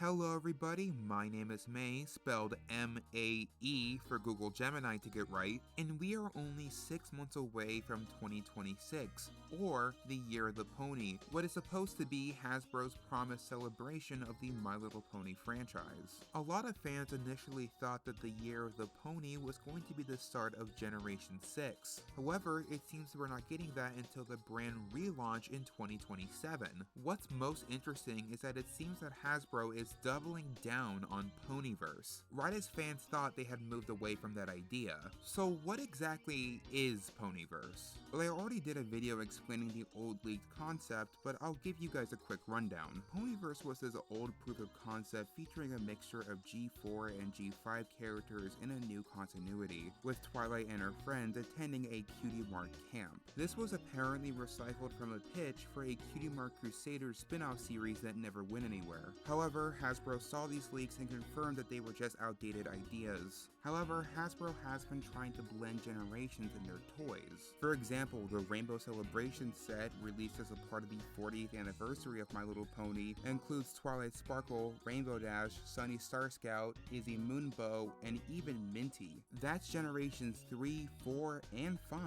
Hello everybody, my name is May, spelled M-A-E for Google Gemini to get right, and we are only 6 months away from 2026, or the Year of the Pony, what is supposed to be Hasbro's promised celebration of the My Little Pony franchise. A lot of fans initially thought that the Year of the Pony was going to be the start of Generation 6, however, it seems we're not getting that until the brand relaunch in 2027. What's most interesting is that it seems that Hasbro is doubling down on Ponyverse, right as fans thought they had moved away from that idea. So what exactly is Ponyverse? Well, I already did a video explaining the old leaked concept, but I'll give you guys a quick rundown. Ponyverse was this old proof of concept featuring a mixture of G4 and G5 characters in a new continuity, with Twilight and her friends attending a Cutie Mark camp. This was apparently recycled from a pitch for a Cutie Mark Crusaders spin-off series that never went anywhere. However, Hasbro saw these leaks and confirmed that they were just outdated ideas. However, Hasbro has been trying to blend generations in their toys. For example, the Rainbow Celebration set, released as a part of the 40th anniversary of My Little Pony, includes Twilight Sparkle, Rainbow Dash, Sunny Star Scout, Izzy Moonbow, and even Minty. That's generations 3, 4, and 5.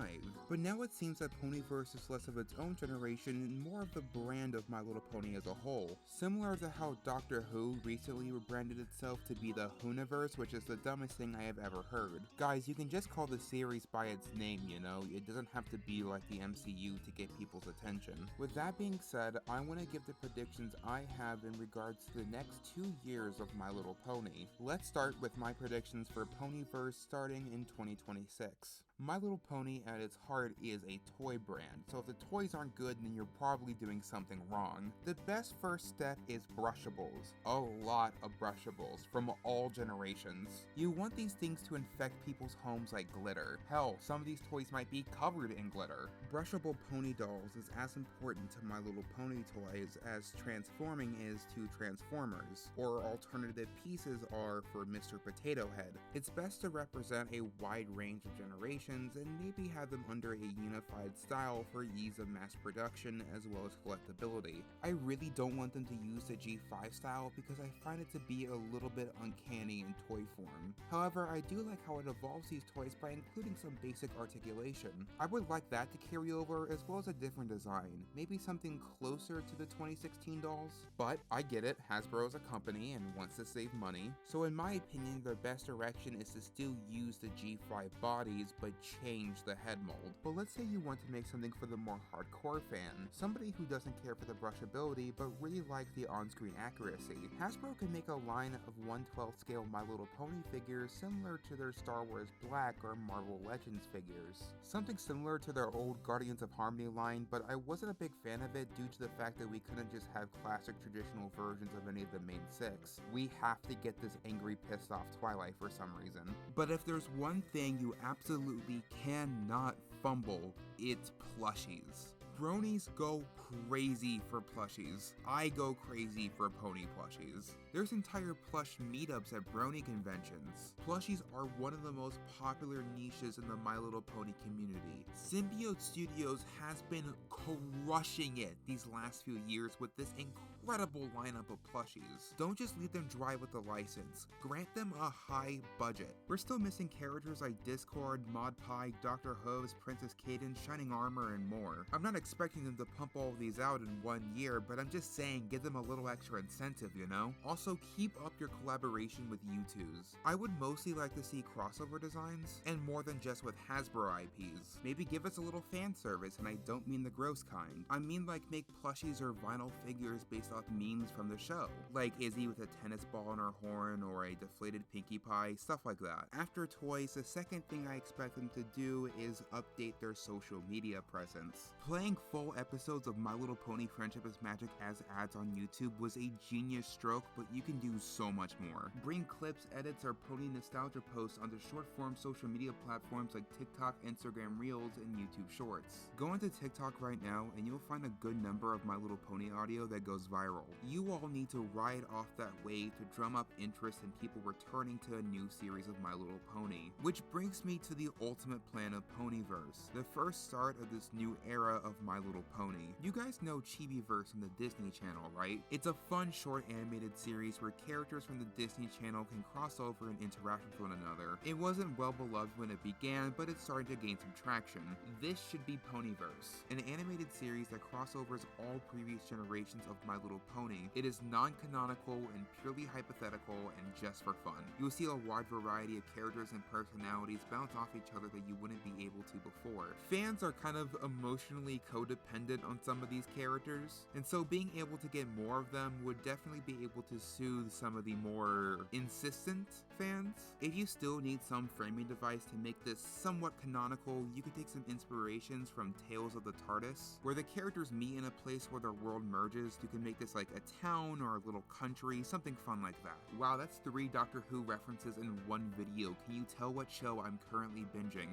But now it seems that Ponyverse is less of its own generation and more of the brand of My Little Pony as a whole. Similar to how Doctor Who recently rebranded itself to be the Hooniverse, which is the dumbest thing I have ever heard. Guys, you can just call the series by its name, you know? It doesn't have to be like the MCU to get people's attention. With that being said, I want to give the predictions I have in regards to the next 2 years of My Little Pony. Let's start with my predictions for Ponyverse starting in 2026. My Little Pony at its heart is a toy brand, so if the toys aren't good, then you're probably doing something wrong. The best first step is brushables. A lot of brushables from all generations. You want these things to infect people's homes like glitter. Hell, some of these toys might be covered in glitter. Brushable pony dolls is as important to My Little Pony toys as transforming is to Transformers, or alternative pieces are for Mr. Potato Head. It's best to represent a wide range of generations and maybe have them under a unified style for ease of mass production as well as collectability. I really don't want them to use the G5 style because I find it to be a little bit uncanny in toy form. However, I do like how it evolves these toys by including some basic articulation. I would like that to carry over as well as a different design, maybe something closer to the 2016 dolls. But I get it, Hasbro is a company and wants to save money, so in my opinion the best direction is to still use the G5 bodies but change the head mold. But let's say you want to make something for the more hardcore fan, somebody who doesn't care for the brushability but really likes the on-screen accuracy. Hasbro can make a line of 1/12 scale My Little Pony figures similar to their Star Wars Black or Marvel Legends figures. Something similar to their old Guardians of Harmony line, but I wasn't a big fan of it due to the fact that we couldn't just have classic traditional versions of any of the main 6. We have to get this angry, pissed off Twilight for some reason. But if there's one thing you absolutely cannot fumble, it's plushies. Bronies go crazy for plushies. I go crazy for pony plushies. There's entire plush meetups at brony conventions. Plushies are one of the most popular niches in the My Little Pony community. Symbiote Studios has been crushing it these last few years with this incredible lineup of plushies. Don't just leave them dry with the license. Grant them a high budget. We're still missing characters like Discord, Mod Pie, Dr. Hose, Princess Cadence, Shining Armor, and more. I'm not expecting them to pump all of these out in 1 year, but I'm just saying give them a little extra incentive, you know? Also, keep up your collaboration with U2s. I would mostly like to see crossover designs, and more than just with Hasbro IPs. Maybe give us a little fan service, and I don't mean the gross kind. I mean like make plushies or vinyl figures based off memes from the show, like Izzy with a tennis ball in her horn or a deflated Pinkie Pie, stuff like that. After toys, the second thing I expect them to do is update their social media presence. Playing full episodes of My Little Pony Friendship is Magic as ads on YouTube was a genius stroke, but you can do so much more. Bring clips, edits, or pony nostalgia posts onto short-form social media platforms like TikTok, Instagram Reels, and YouTube Shorts. Go onto TikTok right now and you'll find a good number of My Little Pony audio that goes viral viral. You all need to ride off that wave to drum up interest in people returning to a new series of My Little Pony. Which brings me to the ultimate plan of Ponyverse, the first start of this new era of My Little Pony. You guys know Chibiverse on the Disney Channel, right? It's a fun short animated series where characters from the Disney Channel can cross over and interact with one another. It wasn't well beloved when it began, but it's starting to gain some traction. This should be Ponyverse, an animated series that crossovers all previous generations of My Little Pony. It is non-canonical and purely hypothetical and just for fun. You will see a wide variety of characters and personalities bounce off each other that you wouldn't be able to before. Fans are kind of emotionally codependent on some of these characters, and so being able to get more of them would definitely be able to soothe some of the more insistent fans. If you still need some framing device to make this somewhat canonical, you could take some inspirations from Tales of the TARDIS, where the characters meet in a place where their world merges. You can make this like a town or a little country, something fun like that. Wow, that's 3 Doctor Who references in one video. Can you tell what show I'm currently binging?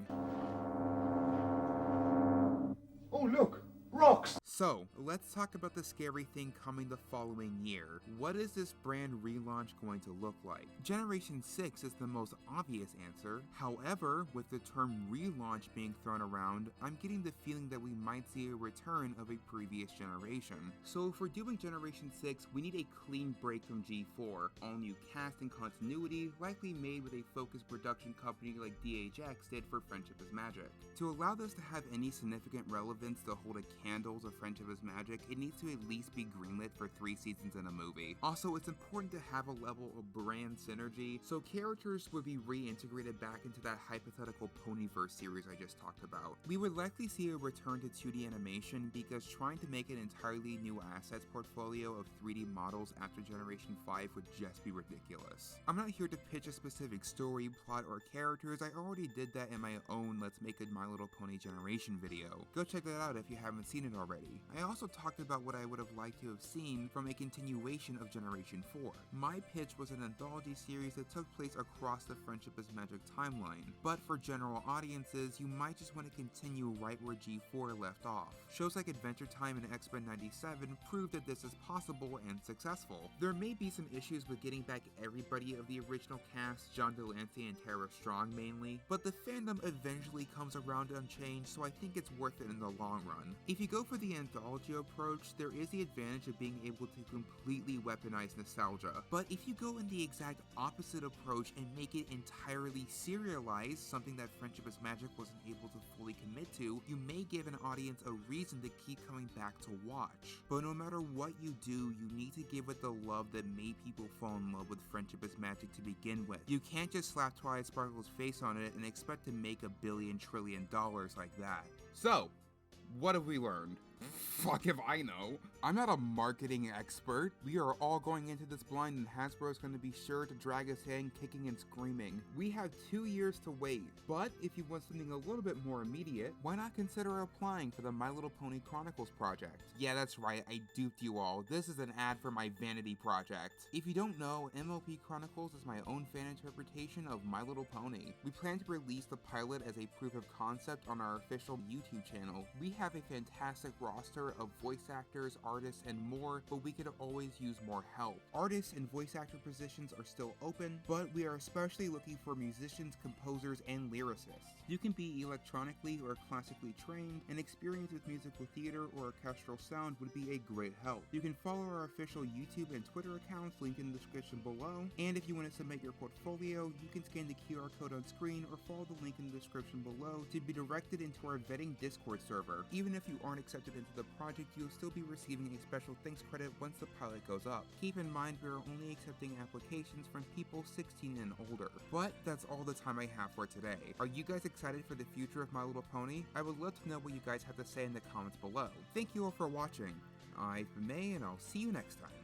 Oh look! Rocks! So, let's talk about the scary thing coming the following year. What is this brand relaunch going to look like? Generation 6 is the most obvious answer. However, with the term relaunch being thrown around, I'm getting the feeling that we might see a return of a previous generation. So if we're doing Generation 6, we need a clean break from G4. All new cast and continuity, likely made with a focused production company like DHX did for Friendship is Magic. To allow this to have any significant relevance to hold a candles of Friendship is Magic, it needs to at least be greenlit for 3 seasons in a movie. Also, it's important to have a level of brand synergy, so characters would be reintegrated back into that hypothetical Ponyverse series I just talked about. We would likely see a return to 2D animation because trying to make an entirely new assets portfolio of 3D models after Generation 5 would just be ridiculous. I'm not here to pitch a specific story, plot, or characters. I already did that in my own Let's Make a My Little Pony Generation video. Go check that out if you haven't seen it already. I also talked about what I would have liked to have seen from a continuation of Generation 4. My pitch was an anthology series that took place across the Friendship is Magic timeline, but for general audiences, you might just want to continue right where G4 left off. Shows like Adventure Time and X-Men 97 prove that this is possible and successful. There may be some issues with getting back everybody of the original cast, John Delancey and Tara Strong mainly, but the fandom eventually comes around unchanged, so I think it's worth it in the long run. If you go for the anthology approach, there is the advantage of being able to completely weaponize nostalgia, but if you go in the exact opposite approach and make it entirely serialized, something that Friendship is Magic wasn't able to fully commit to, you may give an audience a reason to keep coming back to watch. But no matter what you do, you need to give it the love that made people fall in love with Friendship is Magic to begin with. You can't just slap Twilight Sparkle's face on it and expect to make $1 billion trillion like that. So, what have we learned? Fuck if I know. I'm not a marketing expert. We are all going into this blind and Hasbro is going to be sure to drag us in kicking and screaming. We have 2 years to wait, but if you want something a little bit more immediate, why not consider applying for the My Little Pony Chronicles project? Yeah, that's right, I duped you all. This is an ad for my vanity project. If you don't know, MLP Chronicles is my own fan interpretation of My Little Pony. We plan to release the pilot as a proof of concept on our official YouTube channel. We have a fantastic roster of voice actors, artists, and more, but we could always use more help. Artists and voice actor positions are still open, but we are especially looking for musicians, composers, and lyricists. You can be electronically or classically trained, and experience with musical theater or orchestral sound would be a great help. You can follow our official YouTube and Twitter accounts linked in the description below, and if you want to submit your portfolio, you can scan the QR code on screen or follow the link in the description below to be directed into our vetting Discord server. Even if you aren't accepted into the project, you'll still be receiving a special thanks credit once the pilot goes up. Keep in mind we are only accepting applications from people 16 and older. But that's all the time I have for today. Are you guys excited for the future of My Little Pony? I would love to know what you guys have to say in the comments below. Thank you all for watching. I've been May, and I'll see you next time.